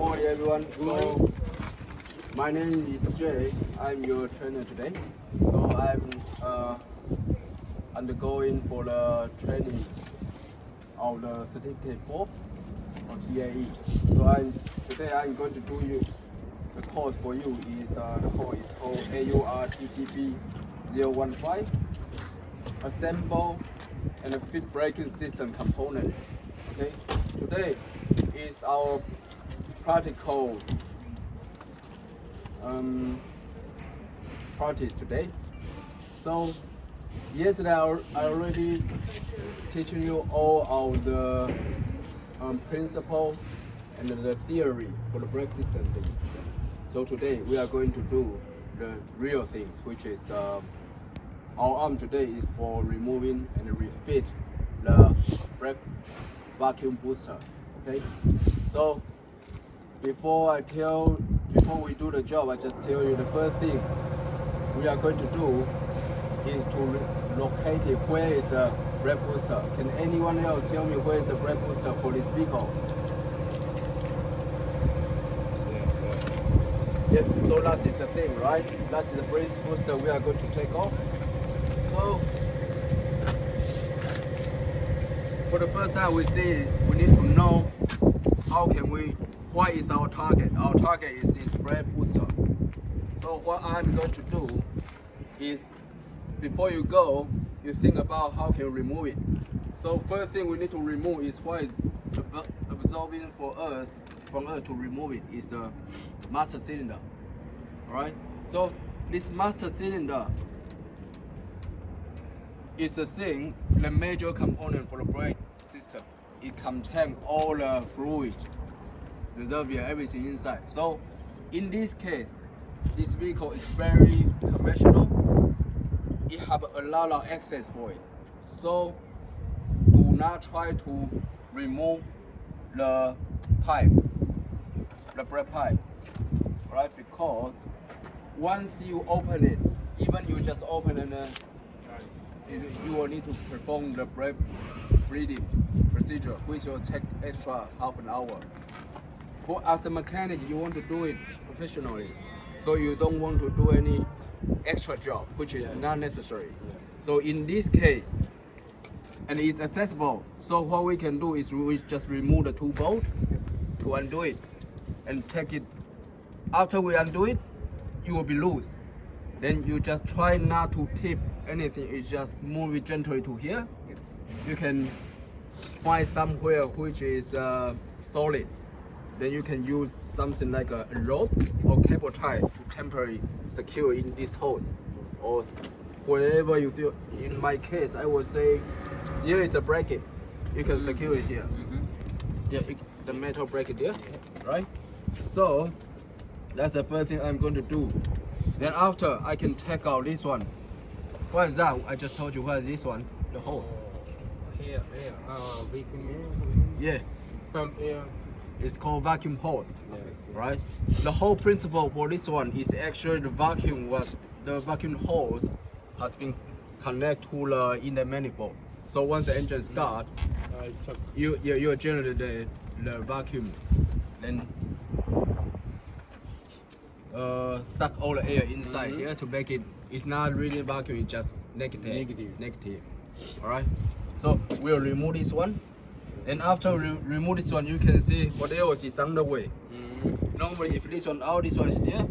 morning, everyone. So, my name is Jay. I'm your trainer today. So, I'm undergoing for the training of the certificate 4 or TAE. So, today I'm going to do you the course for you is the course is called AURTTP 015 Assemble and a Fit Braking System Components. Okay, today is our practical practice today. So yesterday I already teaching you all of the principle and the theory for the brake system things. So today we are going to do the real things, which is our arm today is for removing and refit the brake vacuum booster. Okay, so before we do the job, I just tell you the first thing we are going to do is to locate it. Where is the brake booster? Can anyone else tell me where is the brake booster for this vehicle? Yep, so that is the thing, right? That is the brake booster we are going to take off. So for the first time we see, we need to know what is our target. Our target is this brake booster. So what I'm going to do is, before you go, you think about how can you remove it. So first thing we need to remove is what is absorbing from us to remove it is the master cylinder. Alright? So this master cylinder is the major component for the brake system. It contains all the fluid, reservoir, everything inside. So in this case, this vehicle is very conventional. It have a lot of access for it. So do not try to remove the pipe, the brake pipe, right? Because once you open it, even you just open it, you will need to perform the brake bleeding procedure, which will take extra half an hour. As a mechanic, you want to do it professionally, so you don't want to do any extra job, which is not necessary. So in this case, and it's accessible, so what we can do is we just remove the 2 bolts to undo it and take it. After we undo it, it will be loose. Then you just try not to tip anything. You just move it gently to here. You can find somewhere which is solid. Then you can use something like a rope or cable tie to temporarily secure in this hole, or wherever you feel. In my case, I would say here is a bracket. You can secure it here. Yeah, the metal bracket there, right? So that's the first thing I'm going to do. Then after, I can take out this one. What is that? I just told you what is this one, the hose. Here, vacuum. Yeah, Pump air. it's called vacuum hose, Yeah. right? The whole principle for this one is actually the vacuum hose has been connected to the inlet manifold. So once the engine starts, It's a you generate the vacuum, then suck all the air inside here to make it. It's not really vacuum. It's just negative. All right. So we'll remove this one. And after remove this one, you can see what else is on the way. Normally, if this one out, this one is there,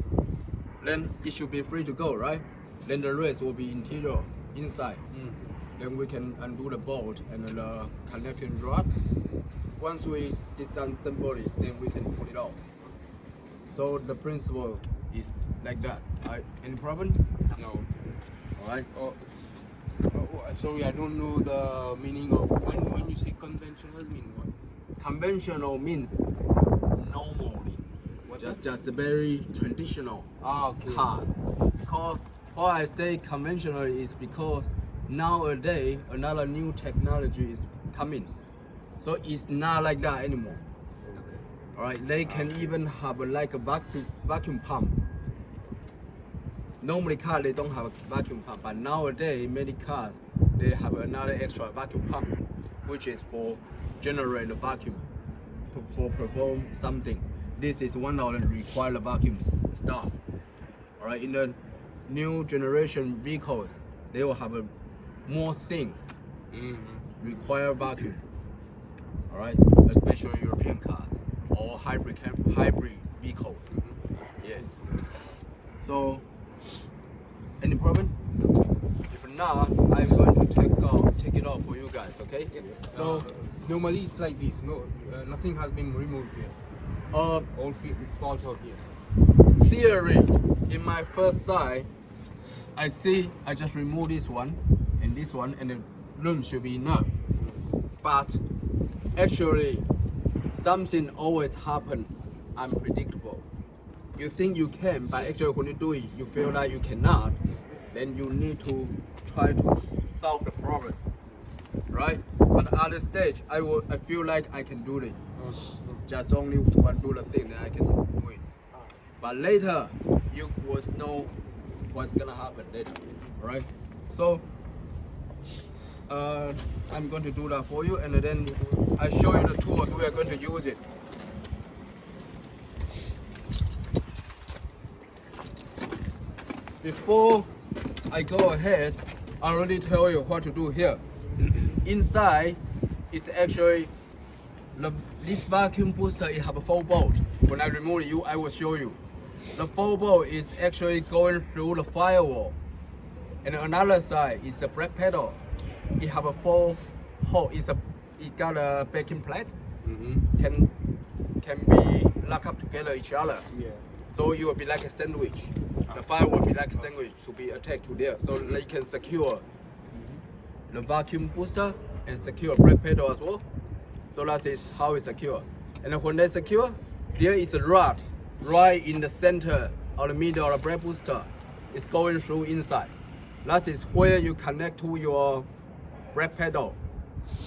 then it should be free to go, right? Then the rest will be interior, inside. Then we can undo the bolt and the connecting rod. Once we disassemble it, then we can pull it off. So the principle is like that. Right? Any problem? no. All right. Sorry, I don't know the meaning of when you say conventional mean what? Conventional means normally. Just very traditional Okay. cars. Because why I say conventional is because nowadays another new technology is coming. So it's not like that anymore. Alright, they can even have like a vacuum pump. Normally cars they don't have a vacuum pump, but nowadays many cars they have another extra vacuum pump, which is for generate the vacuum for perform something. this is one of the required vacuum stuff. All right, in the new generation vehicles, they will have more things require vacuum. All right, especially European cars or hybrid vehicles. Yeah. So, any problem? If not, I'm going to take it off for you guys. Okay? So normally it's like this. No, nothing has been removed here. All falls out here. Theory, in my first side, I just remove this one, and the room should be enough. But actually, something always happen unpredictable. You think you can, but actually when you do it, you feel like you cannot. Then you need to try to solve the problem, right? But at the stage, I feel like I can do it. Just only to undo the thing, then I can do it. But later, you will know what's gonna happen later, right? So I'm going to do that for you, and then I show you the tools we are going to use it. Before I go ahead, I already tell you what to do here. Inside is actually this vacuum booster. It have a 4 bolt. When I remove it, I will show you. The 4 bolt is actually going through the firewall, and another side is the brake pedal. It have a 4 hole. It got a backing plate. Can be locked up together each other. Yeah. So it will be like a sandwich. The fire will be like a sandwich to be attached to there, so they can secure the vacuum booster and secure brake pedal as well. So that is how it's secure. And when they secure, there is a rod right in the center or the middle of the brake booster. It's going through inside. That is where you connect to your brake pedal,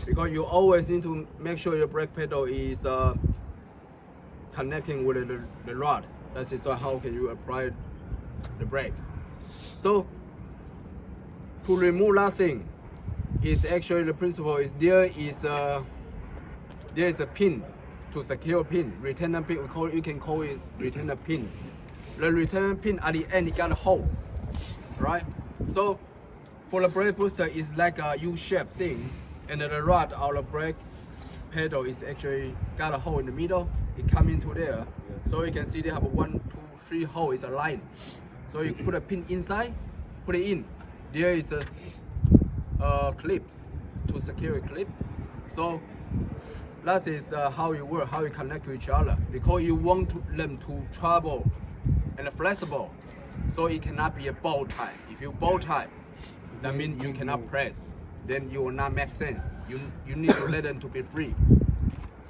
because you always need to make sure your brake pedal is connecting with the rod. That is how can you apply the brake. So to remove that thing, is actually the principle is there is a pin to secure pin, retainer pin. You can call it retainer pins. The retainer pin at the end it got a hole, right? So for the brake booster is like a U-shaped thing, and the rod or the brake pedal is actually got a hole in the middle. It come into there, so you can see they have a 1, 2, 3 hole. It's a line. So you put a pin inside, put it in. There is a clip to secure a clip. So that is how it works, how you connect to each other. Because you want them to travel and flexible, so it cannot be a bow tie. If you bow tie, that means you cannot press. Then you will not make sense. You need to let them to be free.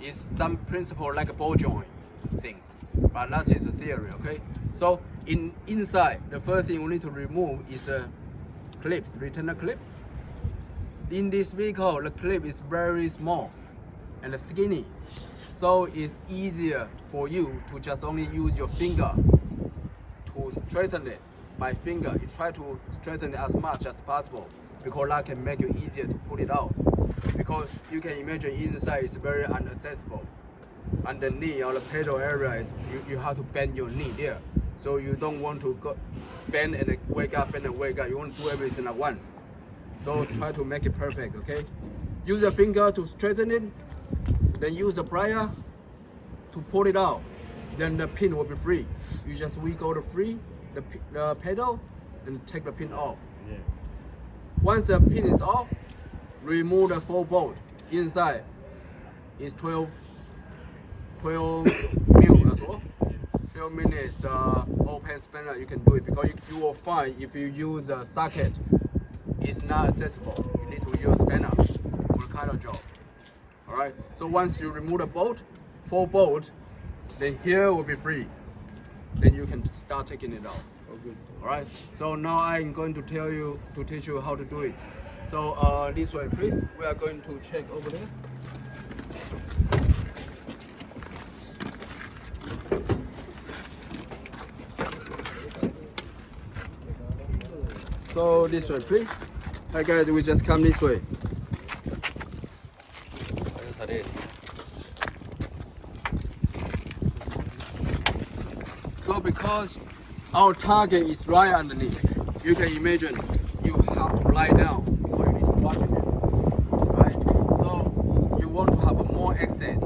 It's some principle like a ball joint things, but that is a theory. Okay. So inside, the first thing we need to remove is a clip, retainer clip. In this vehicle, the clip is very small and skinny, so it's easier for you to just only use your finger to straighten it. By finger, you try to straighten it as much as possible, because that can make it easier to pull it out. Because you can imagine inside is very inaccessible. Underneath or the pedal area is you have to bend your knee there. So you don't want to go bend and wake up, bend and wake up. You want to do everything at once. So try to make it perfect, okay? Use your finger to straighten it, then use a plier to pull it out. Then the pin will be free. You just wiggle the pedal and take the pin off. Yeah. Once the pin is off, remove the 4 bolt. Inside is 12 mil as well. 12 minutes open spanner, you can do it, because you will find if you use a socket, it's not accessible. You need to use spanner for kind of job. Alright, so once you remove the bolt, 4 bolt, then here will be free. Then you can start taking it out. Oh, good. Alright, so now I'm going to teach you how to do it. So this way please, we are going to check over there. So this way please. Hi guys, we just come this way. So because our target is right underneath, you can imagine you have to lie down or you need to watch it, right? So you want to have a more access.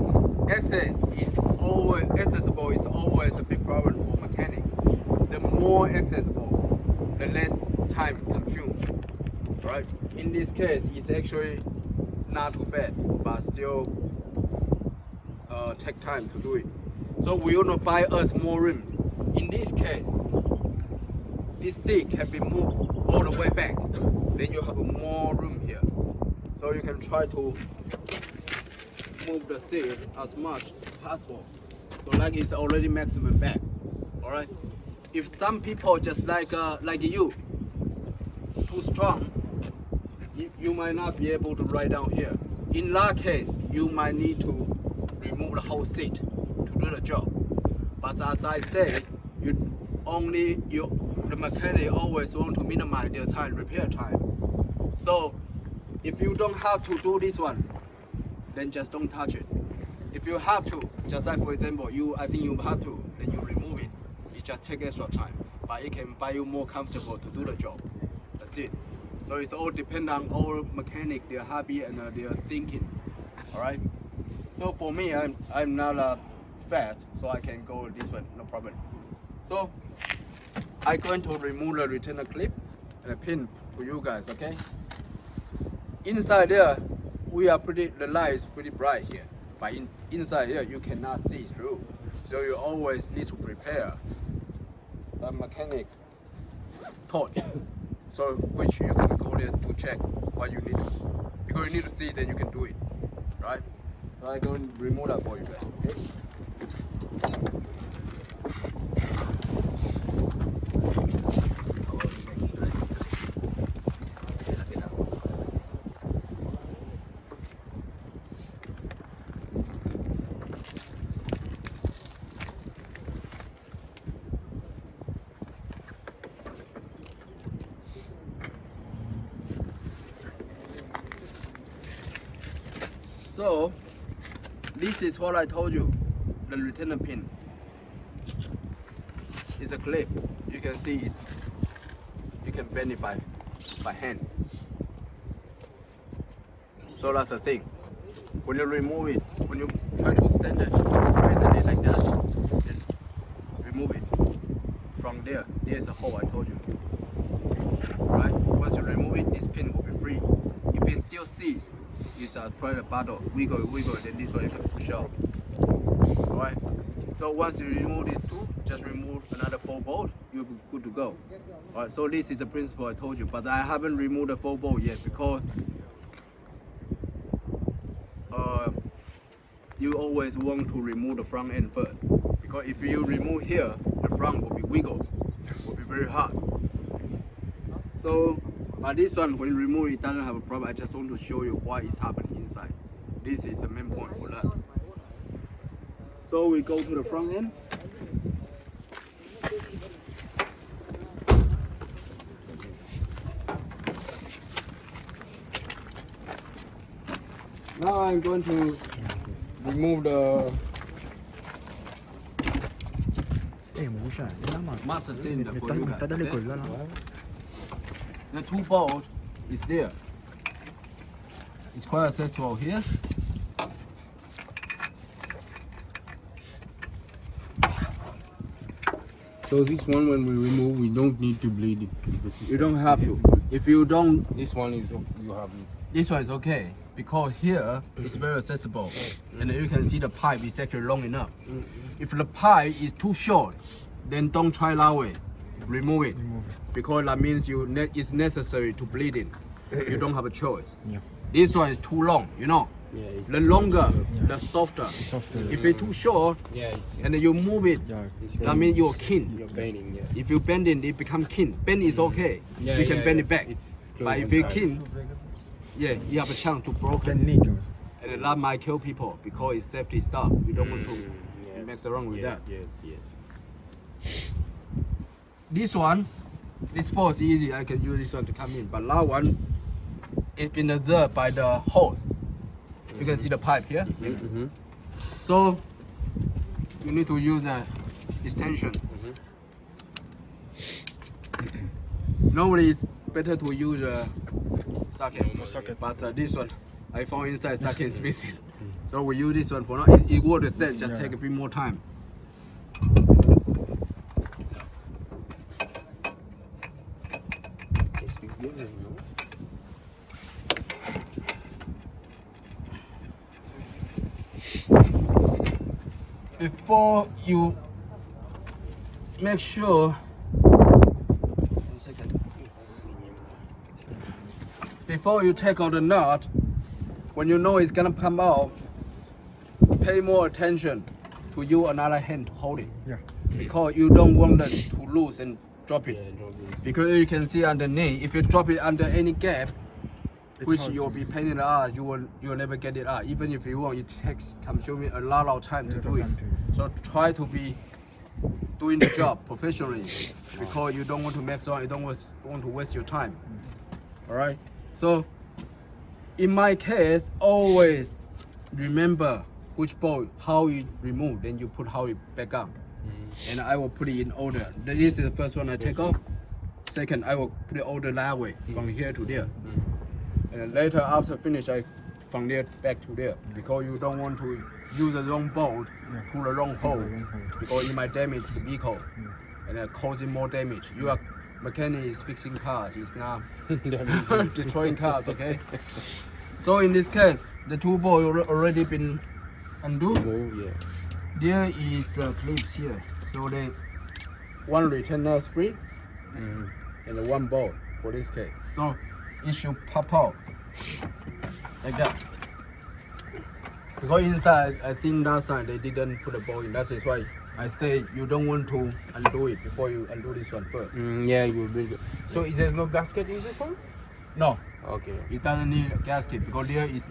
Access is always accessible is always a big problem for mechanic. The more accessible, the less time consumed, right? In this case, it's actually not too bad, but still take time to do it. So we want to buy us more room. In this case, this seat can be moved all the way back. Then you have more room here. So you can try to move the seat as much as possible. So like it's already maximum back. Alright? If some people just like you, too strong, you might not be able to ride down here. In that case, you might need to remove the whole seat to do the job. But as I said, the mechanic always want to minimize their time, repair time. So if you don't have to do this one, then just don't touch it. If you have to, just like for example, I think you have to, then you remove it. It just takes extra time, but it can buy you more comfortable to do the job. That's it. So it's all depend on our mechanic, their hobby and their thinking. All right. So for me, I'm not fat, so I can go this one, no problem. So I'm going to remove the retainer clip and a pin for you guys. Okay. Inside there, the light is pretty bright here, but inside here you cannot see through. So you always need to prepare a mechanic torch. So which you can go there to check what you need, because you need to see, then you can do it, right? So I'm going to remove that for you guys, okay? So this is what I told you, the retainer pin. It's a clip. You can see you can bend it by hand. So that's the thing. When you remove it, when you try to straighten it like that, then remove it. From there, there's a hole I told you. Right? Once you remove it, this pin will be free. If it still sees, you start press the button, wiggle, then this one you can push out. Alright? So once you remove these two, just remove another 4 bolt, you'll be good to go. Alright, so this is the principle I told you, but I haven't removed the 4 bolt yet because you always want to remove the front end first. Because if you remove here, the front will be wiggled, will be very hard. So, but this one, when you remove it, doesn't have a problem. I just want to show you what is happening inside. This is the main point for that. So we go to the front end. Now I'm going to remove the master cylinder for you guys. Okay? The 2 bolt is there. It's quite accessible here. So this one, when we remove, we don't need to bleed it. You don't have to. If you don't, This one is you have. this one is okay because here it's very accessible, and you can see the pipe is actually long enough. If the pipe is too short, then don't try that way. Remove it, because that means it's necessary to bleed it. You don't have a choice. Yeah. This one is too long, you know. Yeah, it's, The longer, the softer. If it's too short yeah, it's, and then you move it, that means you're keen. you're bending. Yeah. If you bend it, it becomes keen. Bend is okay. Yeah, You can yeah, bend yeah. it back. It's But if close it's inside. keen, yeah, you have a chance to broken. And that might kill people because it's safety stuff. You don't want to Yeah. mess around with that. Yeah. This one, this pole is easy. I can use this one to come in. But that one, it's been observed by the hose. You can see the pipe here. So you need to use a extension Normally it's better to use a socket. socket. But this one, I found inside socket is missing. So we use this one for now. It works the same, just Yeah. take a bit more time. It's beginning, no? Before you make sure, 1 second. Before you take out the nut, when you know it's gonna come out, pay more attention to use another hand to hold it, Yeah. because you don't want it to loose and drop it. Yeah, drop it. Because you can see underneath, if you drop it under any gap, It's which hard. you'll be pain in the ass, you'll never get it out. Even if you want, it takes consuming a lot of time to Yeah, do it. time to- So try to be doing the job professionally, because you don't want to mess up, you don't want to waste your time. All right. So in my case, always remember which bolt, how you remove, then you put how it back up, and I will put it in order. This is the first one I take off. Second, I will put it order that way from here to there. And later after finish, I from there back to there, because you don't want to use the wrong bolt to the wrong hole, because it might damage the vehicle and causing more damage. You are mechanic is fixing cars, it's not destroying cars. Okay. So in this case, the two bolts already been undo. Move, yeah. There is clips here, so the one retainer spring and one bolt for this case. So it should pop out like that. Because inside, I think that side they didn't put a bolt in. That is why I say you don't want to undo it before you undo this one first. Yeah, you will build it. So there's no gasket in this one? No, Okay. it doesn't need a gasket, because there is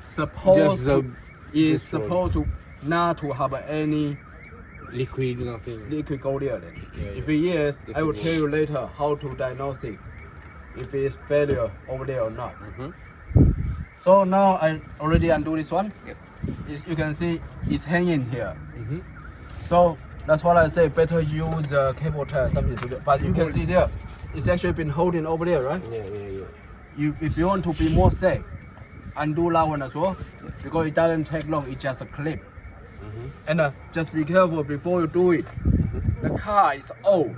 supposed Just, to is just one. supposed to not to have any Liquid, nothing. liquid go there then. Yeah, If yeah. it is, Just I will a tell you later how to diagnose it, if it is failure over there or not. So now I already undo this one. Yep. You can see it's hanging here. Mhm. So that's what I say, better use a cable tie or something to do. But you can see there, it's actually been holding over there, right? Yeah, yeah, yeah. If you want to be more safe, undo that one as well, because it doesn't take long, it's just a clip. And just be careful before you do it. The car is old,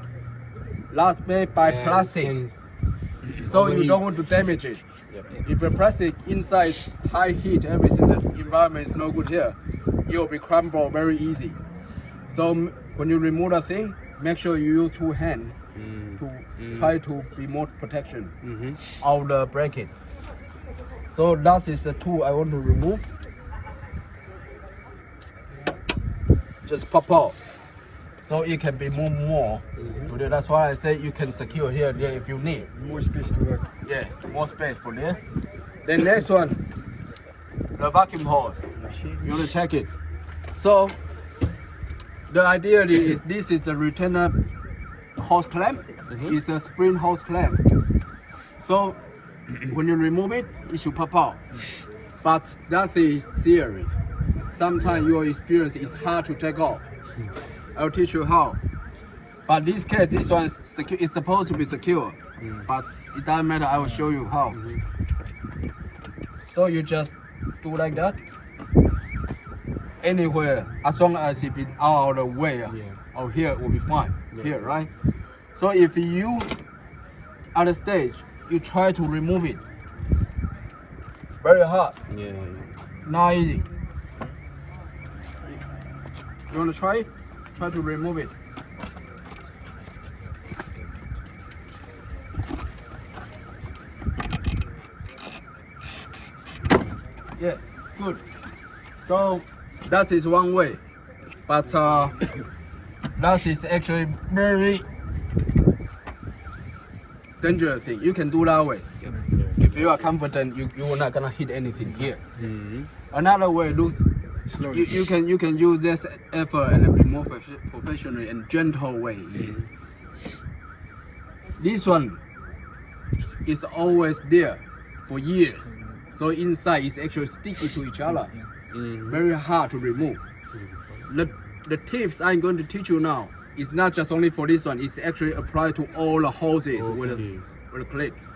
last made by And plastic, can- so you overheat. don't want to damage it. Yep. If the plastic inside is high heat, everything, the environment is no good here, it will be crumbled very easy. So when you remove the thing, make sure you use two hands to try to be more protection of the bracket. So that is the tool I want to remove. Just pop out, so it can be more. That's why I say you can secure here and there if you need. More space to work. Yeah, more space for there. Then next one, the vacuum hose. You want to check it. So the idea is this is a retainer hose clamp. It's a spring hose clamp. So when you remove it, it should pop out. But that is theory. Sometimes your experience is hard to take off. I'll teach you how. But this case, this one is secure. It's supposed to be secure, but it doesn't matter. I will show you how. So you just do like that. Anywhere, as long as it's been out of the way, or here will be fine. Here, right? So if you at the stage, you try to remove it. Very hard, Yeah, yeah. not easy. You want to try it? Try to remove it. Yeah, good. So that is one way, but that is actually very dangerous thing. You can do that way. If you are confident, you are not gonna hit anything here. Another way looks. Slowly. You can use this effort and be more professional and gentle way. Is this one is always there for years, so inside is actually sticky to each other. Very hard to remove. The tips I'm going to teach you now it's not just only for this one. It's actually applied to all the hoses with the clips.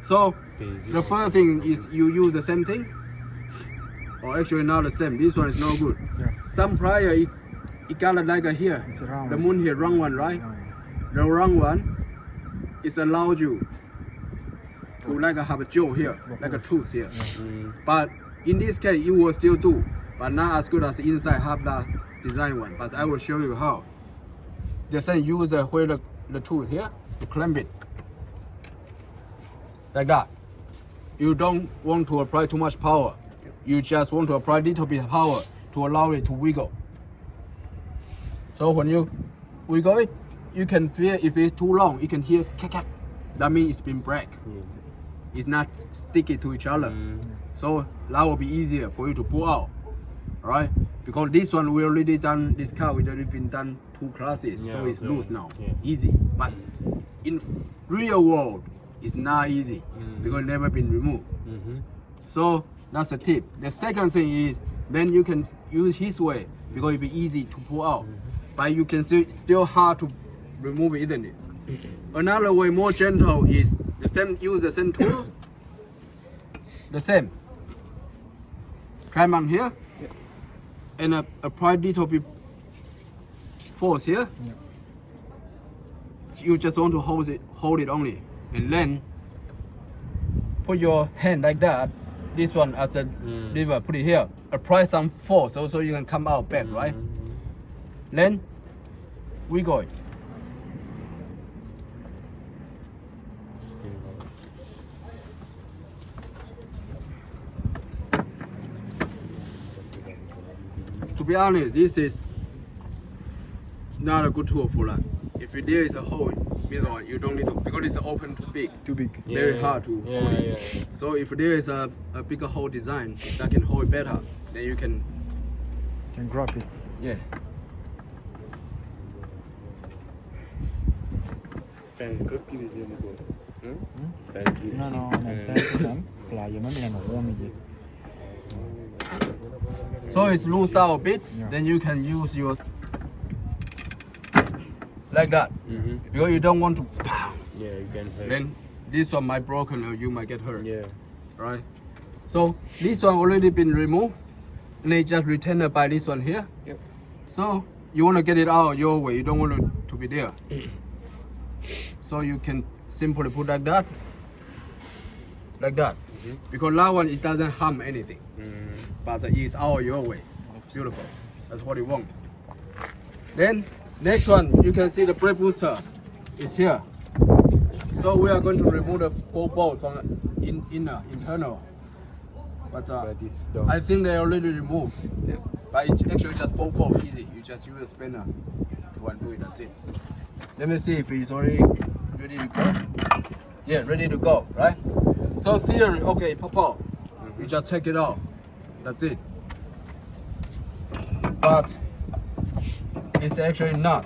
So the first thing is you use the same thing, or actually not the same. This one is no good. Yeah. Some plier it got like a here, It's a round the one. moon here, wrong one, right? No. The wrong one is allowed you to like have a jaw here, like a tooth here. But in this case, you will still do, but not as good as the inside have the design one. But I will show you how. Just then use where the tooth here to clamp it, like that. You don't want to apply too much power. You just want to apply little bit of power to allow it to wiggle. So when you wiggle it, you can feel if it's too long, you can hear cat. That means it's been break. It's not sticky to each other. So that will be easier for you to pull out, right? Because this one we already done, this car we already been done 2 classes, so it's loose now, easy. But in real world, it's not easy because it never been removed. So that's the tip. The second thing is then you can use his way because it'll be easy to pull out, but you can still hard to remove it, isn't it? Another way more gentle is the same. Use the same tool. The same. Climb on here, and apply little bit force here. You just want to hold it only, and then put your hand like that. This one as a lever, put it here. Apply some force so you can come out back, right? Then wiggle it. To be honest, this is not a good tool for that. If there is a hole, means you don't need to, because it's open too big. Too big. Very hard to hold it. So if there is a bigger hole design that can hold it better, then you can, Can grab it. yeah. Thanksgiving is in the boat. No, no, no. That's them. Plier nó là nổ mình gì. So it's loose out a bit, Yeah. then you can use your, like that. Because you don't want to, Yeah, you can hurt. then this one might broken or you might get hurt. Yeah. Right? So this one already been removed, and they just retained by this one here. Yep. So you want to get it out your way. You don't want it to be there. So you can simply put like that, because that one it doesn't harm anything, but it's out your way. Beautiful. That's what you want. Then next one, you can see the brake booster is here. So we are going to remove the 4 bolts from the internal. But But it's done. I think they already removed. Yeah. But it's actually just 4 bolts, easy. You just use a spanner to undo it, that's it. Let me see if it's already ready to go. Yeah, ready to go, right? So theory, okay, pop out. You just take it out. That's it. But it's actually not.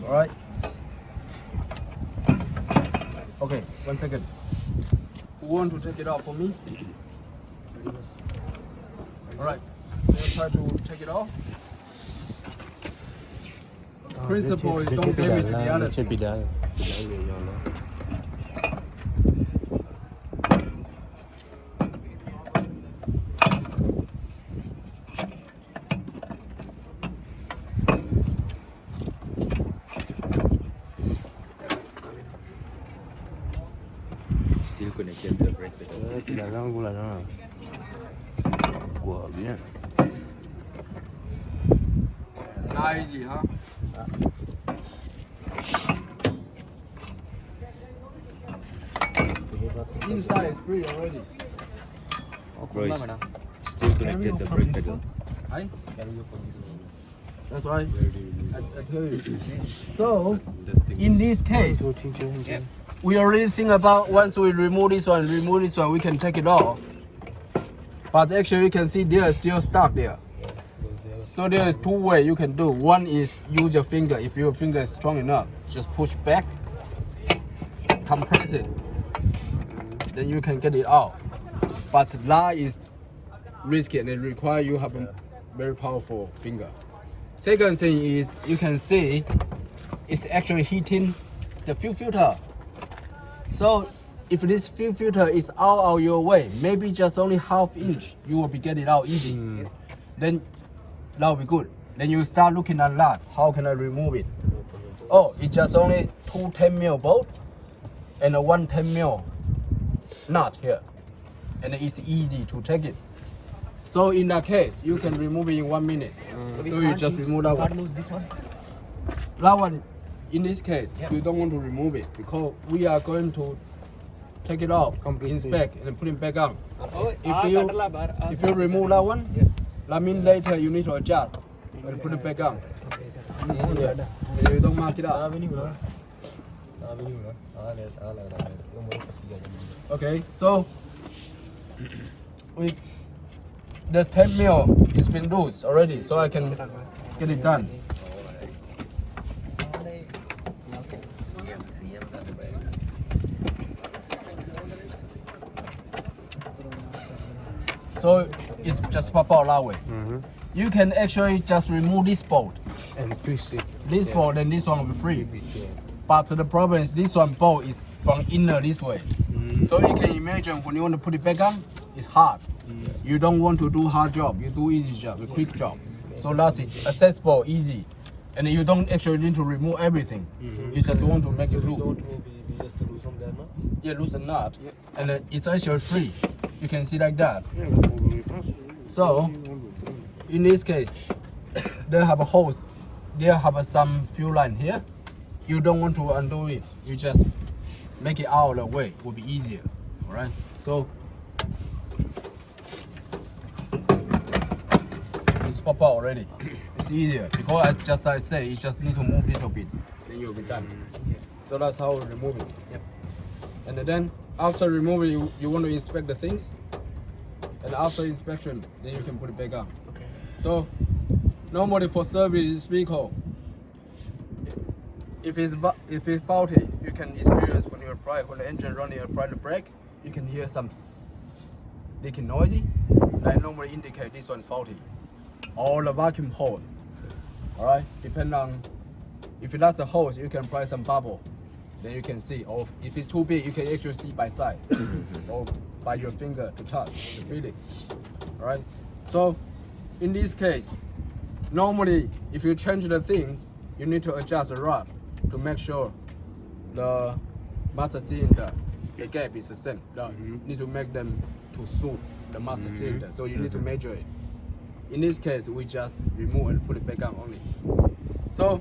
Alright? Okay, 1 second. Who want to take it out for me? Alright, let's try to take it off. Principle is don't damage the other. Check it out. Still connected to the brake pedal. La langue là đó. Quá bien. Not easy, huh? Inside is free already. Bro, it's still connected to the brake pedal. Right? That's why I tell you. So, in this case, we already think about once we remove this one, we can take it off. But actually, you can see there is still stuck there. So there is 2 ways you can do. One is use your finger. If your finger is strong enough, just push back, compress it, then you can get it out. But that is risky and it requires you have a very powerful finger. Second thing is you can see it's actually heating the fuel filter. So if this fuel filter is out of your way, maybe just only half inch, you will be getting it out easy. Then that will be good. Then you start looking at that. How can I remove it? Oh, it's just only 2 10mm bolt and a 1 10mm nut here. And it's easy to take it. So in that case, you can remove it in 1 minute. So you just remove that one. Lose this one. That one, in this case, you don't want to remove it because we are going to take it off, inspect, and put it back on. If you remove that one, that means later you need to adjust and put it back on. Yeah. You don't mark it up. Okay, so we the 10mm is been loose already, so I can get it done. So it's just pop out that way. You can actually just remove this bolt. And twist it. This bolt and this one will be free. But the problem is this one bolt is from inner this way. So you can imagine when you want to put it back on, it's hard. You don't want to do hard job, you do easy job, a quick job. So that's it's accessible, easy. And you don't actually need to remove everything. You just want to make it loose. Yeah, loose a nut. And it's actually free. You can see like that. So in this case, they have a hose. They have some fuel line here. You don't want to undo it. You just make it out of the way. It will be easier. All right. So it's pop out already. It's easier because as I say, you just need to move a little bit, then you'll be done. So that's how we remove it. Yep. And then after removing, you want to inspect the things. And after inspection, then you can put it back on. Okay. So normally for service this vehicle, if it's faulty, you can experience when you apply, when the engine running, apply the brake, you can hear some leaking noisy. That normally indicate this one's faulty. Or the vacuum hose. Alright, depending on if that's a hose, you can apply some bubble. Then you can see. Or if it's too big, you can actually see by side. Or by your finger to touch, to feel it. Alright? So in this case, normally if you change the things, you need to adjust the rod to make sure the master cylinder, the gap is the same. You need to make them to suit the master cylinder. So you need to measure it. In this case, we just remove and put it back on only. So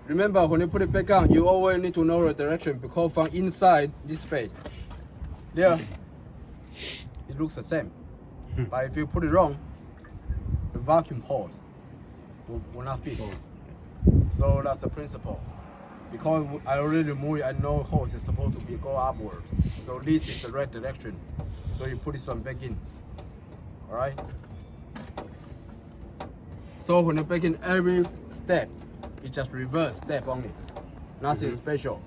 remember, when you put it back on, you always need to know the direction because from inside this space, there, it looks the same. But if you put it wrong, the vacuum hose will not fit. So that's the principle. Because I already removed it, I know hose is supposed to go upward. So this is the right direction. So you put this one back in. Alright? So when you back in every step, it's just reverse step only. Nothing special.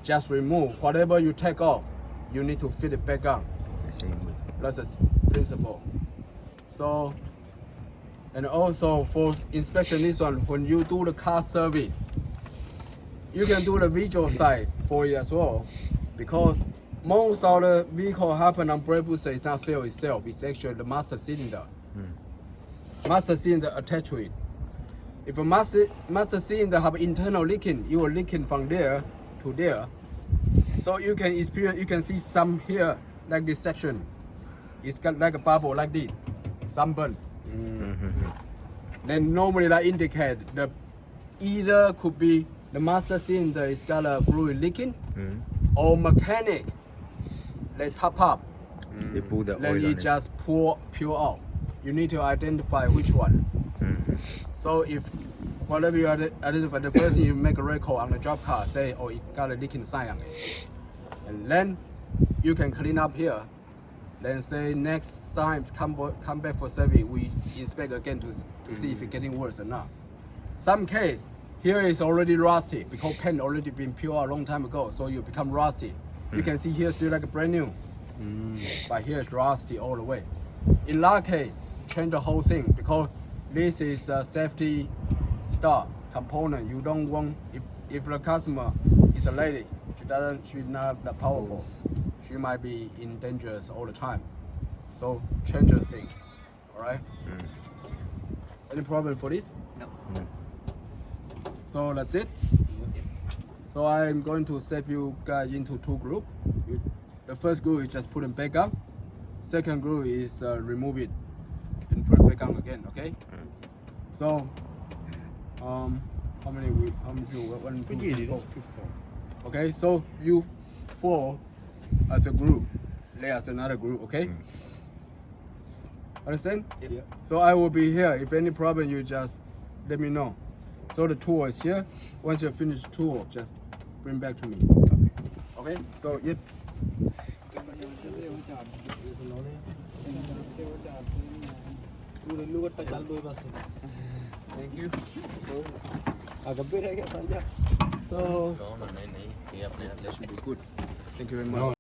Just remove. Whatever you take off, you need to fit it back on. That's the principle. So, and also for inspection this one, when you do the car service, you can do the visual side for it as well. Because most of the vehicle happen on brake booster is not fuel itself, it's actually the master cylinder. Master cylinder attached to it. If a master cylinder have internal leaking, you will leaking from there to there. So you can experience, you can see some here, like this section. It's got like a bubble like this, sunburn. Then normally that indicate the either could be the master cylinder is got a fluid leaking, or mechanic they top up. They pull the Then oil you on it. just pour out. You need to identify which one. So if whatever you identify, the first thing you make a record on the job car, say, oh, it got a leaking sign on it. And then you can clean up here. Then say next time come back for service, we inspect again to see if it's getting worse or not. Some case, here is already rusty because paint already been peeled a long time ago, so you become rusty. You can see here still like a brand new, but here it's rusty all the way. In that case, change the whole thing because this is a safety start component, you don't want if the customer is a lady, she's not that powerful. She might be in dangers all the time. So change the things. Alright? Any problem for this? No. So that's it. So I'm going to set you guys into two groups. The first group is just put it back up. Second group is remove it and put it back on again. Okay. So how many people? 1, 2, 3, 4. Okay. So you 4 as a group, they as another group. Okay. Understand? Yeah. So I will be here. If any problem, you just let me know. So the tour is here. Once you finish the tour, just bring back to me. Okay? So yep. Thank you. So Đó mà này thì अपने that should be good. Thank you very much. No.